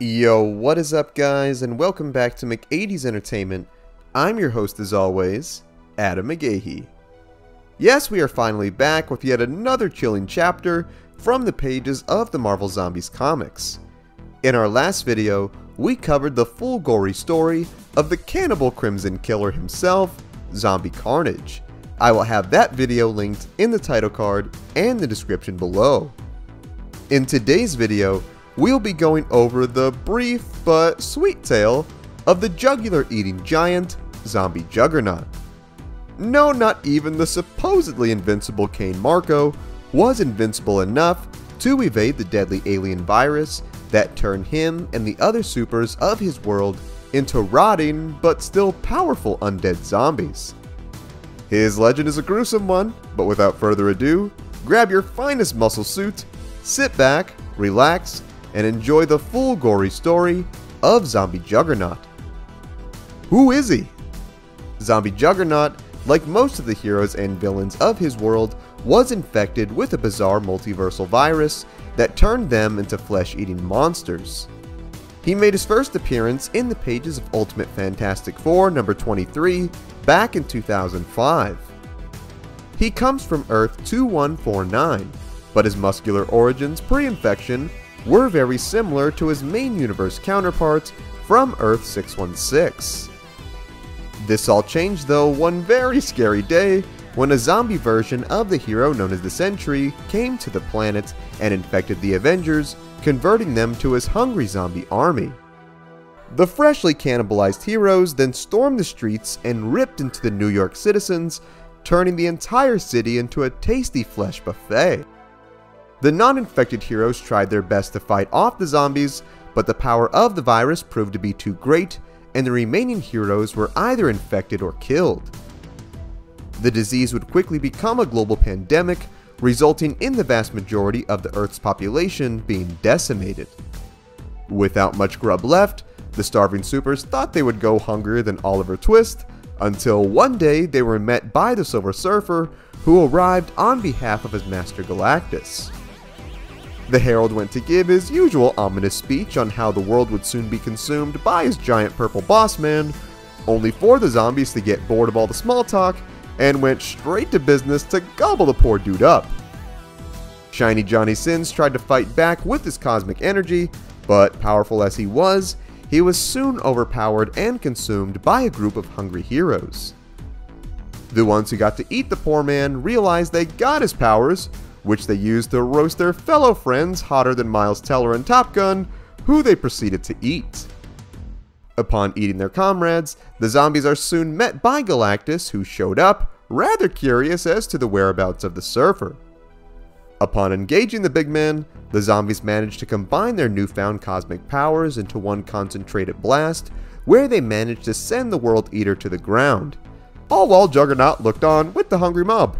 Yo, what is up guys, and welcome back to McAD's Entertainment. I'm your host as always, Adam McGahee. Yes, we are finally back with yet another chilling chapter from the pages of the Marvel Zombies comics. In our last video, we covered the full gory story of the Cannibal Crimson Killer himself, Zombie Carnage. I will have that video linked in the title card and the description below. In today's video, we'll be going over the brief but sweet tale of the jugular-eating giant, Zombie Juggernaut. No, not even the supposedly invincible Cain Marko was invincible enough to evade the deadly alien virus that turned him and the other supers of his world into rotting but still powerful undead zombies. His legend is a gruesome one, but without further ado, grab your finest muscle suit, sit back, relax, and enjoy the full gory story of Zombie Juggernaut. Who is he? Zombie Juggernaut, like most of the heroes and villains of his world, was infected with a bizarre multiversal virus that turned them into flesh-eating monsters. He made his first appearance in the pages of Ultimate Fantastic Four number 23 back in 2005. He comes from Earth 2149, but his muscular origins pre-infection were very similar to his main universe counterpart from Earth 616. This all changed though one very scary day when a zombie version of the hero known as the Sentry came to the planet and infected the Avengers, converting them to his hungry zombie army. The freshly cannibalized heroes then stormed the streets and ripped into the New York citizens, turning the entire city into a tasty flesh buffet. The non-infected heroes tried their best to fight off the zombies, but the power of the virus proved to be too great, and the remaining heroes were either infected or killed. The disease would quickly become a global pandemic, resulting in the vast majority of the Earth's population being decimated. Without much grub left, the starving supers thought they would go hungrier than Oliver Twist, until one day they were met by the Silver Surfer, who arrived on behalf of his master Galactus. The Herald went to give his usual ominous speech on how the world would soon be consumed by his giant purple boss man, only for the zombies to get bored of all the small talk and went straight to business to gobble the poor dude up. Shiny Johnny Sins tried to fight back with his cosmic energy, but powerful as he was soon overpowered and consumed by a group of hungry heroes. The ones who got to eat the poor man realized they got his powers, which they used to roast their fellow friends hotter than Miles Teller and Top Gun, who they proceeded to eat. Upon eating their comrades, the zombies are soon met by Galactus, who showed up, rather curious as to the whereabouts of the Surfer. Upon engaging the big man, the zombies managed to combine their newfound cosmic powers into one concentrated blast, where they managed to send the World Eater to the ground, all while Juggernaut looked on with the hungry mob.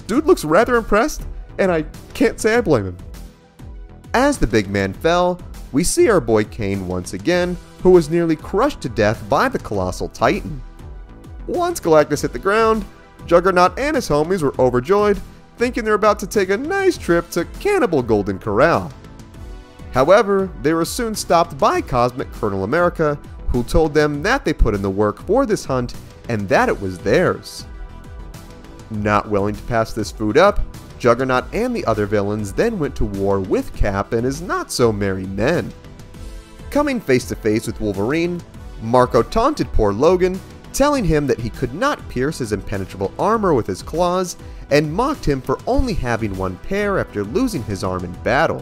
Dude looks rather impressed, and I can't say I blame him. As the big man fell, we see our boy Cain once again, who was nearly crushed to death by the colossal titan. Once Galactus hit the ground, Juggernaut and his homies were overjoyed, thinking they're about to take a nice trip to Cannibal Golden Corral. However, they were soon stopped by Cosmic Colonel America, who told them that they put in the work for this hunt and that it was theirs. Not willing to pass this food up, Juggernaut and the other villains then went to war with Cap and his not-so-merry men. Coming face to face with Wolverine, Marko taunted poor Logan, telling him that he could not pierce his impenetrable armor with his claws, and mocked him for only having one pair after losing his arm in battle.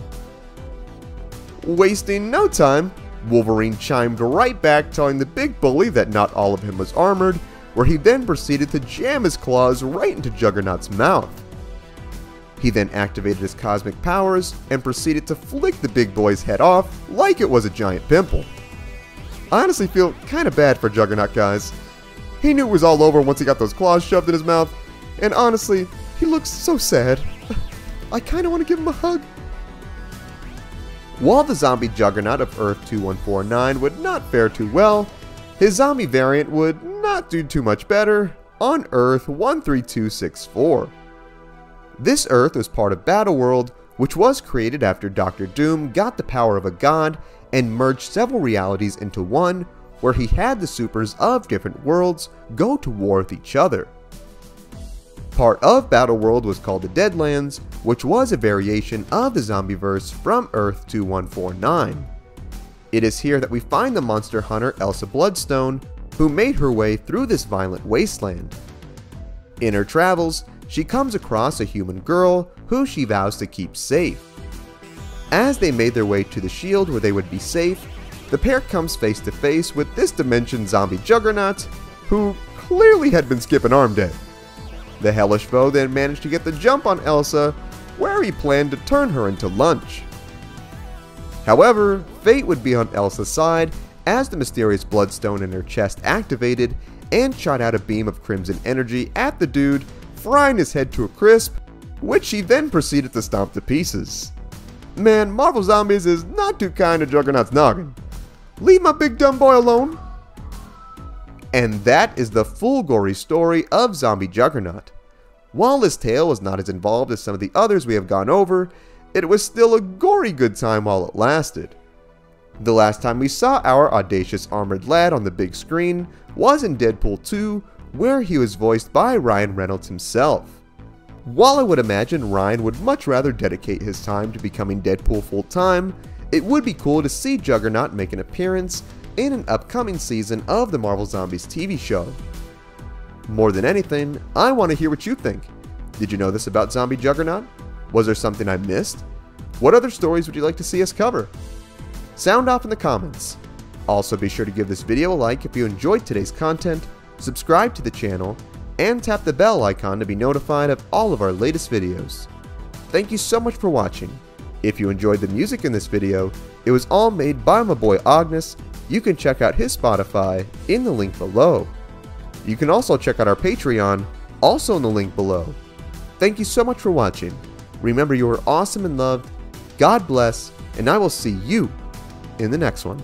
Wasting no time, Wolverine chimed right back, telling the big bully that not all of him was armored, where he then proceeded to jam his claws right into Juggernaut's mouth. He then activated his cosmic powers and proceeded to flick the big boy's head off like it was a giant pimple. I honestly feel kinda bad for Juggernaut, guys. He knew it was all over once he got those claws shoved in his mouth, and honestly, he looks so sad. I kinda wanna give him a hug. While the zombie Juggernaut of Earth 2149 would not fare too well, his zombie variant would not do too much better on Earth 13264. This Earth was part of Battleworld, which was created after Dr. Doom got the power of a god and merged several realities into one, where he had the supers of different worlds go to war with each other. Part of Battleworld was called the Deadlands, which was a variation of the Zombieverse from Earth 2149. It is here that we find the monster hunter Elsa Bloodstone, who made her way through this violent wasteland. In her travels, she comes across a human girl who she vows to keep safe. As they made their way to the shield where they would be safe, the pair comes face to face with this dimension's Zombie Juggernaut, who clearly had been skipping arm day. The hellish foe then managed to get the jump on Elsa, where he planned to turn her into lunch. However, fate would be on Elsa's side as the mysterious bloodstone in her chest activated and shot out a beam of crimson energy at the dude, frying his head to a crisp, which he then proceeded to stomp to pieces. Man, Marvel Zombies is not too kind to Juggernaut's noggin. Leave my big dumb boy alone. And that is the full gory story of Zombie Juggernaut. While this tale was not as involved as some of the others we have gone over, it was still a gory good time while it lasted. The last time we saw our audacious armored lad on the big screen was in Deadpool 2, where he was voiced by Ryan Reynolds himself. While I would imagine Ryan would much rather dedicate his time to becoming Deadpool full-time, it would be cool to see Juggernaut make an appearance in an upcoming season of the Marvel Zombies TV show. More than anything, I want to hear what you think. Did you know this about Zombie Juggernaut? Was there something I missed? What other stories would you like to see us cover? Sound off in the comments. Also be sure to give this video a like if you enjoyed today's content, subscribe to the channel, and tap the bell icon to be notified of all of our latest videos. Thank you so much for watching. If you enjoyed the music in this video, it was all made by my boy Agnes. You can check out his Spotify in the link below. You can also check out our Patreon, also in the link below. Thank you so much for watching. Remember, you are awesome and loved. God bless, and I will see you in the next one.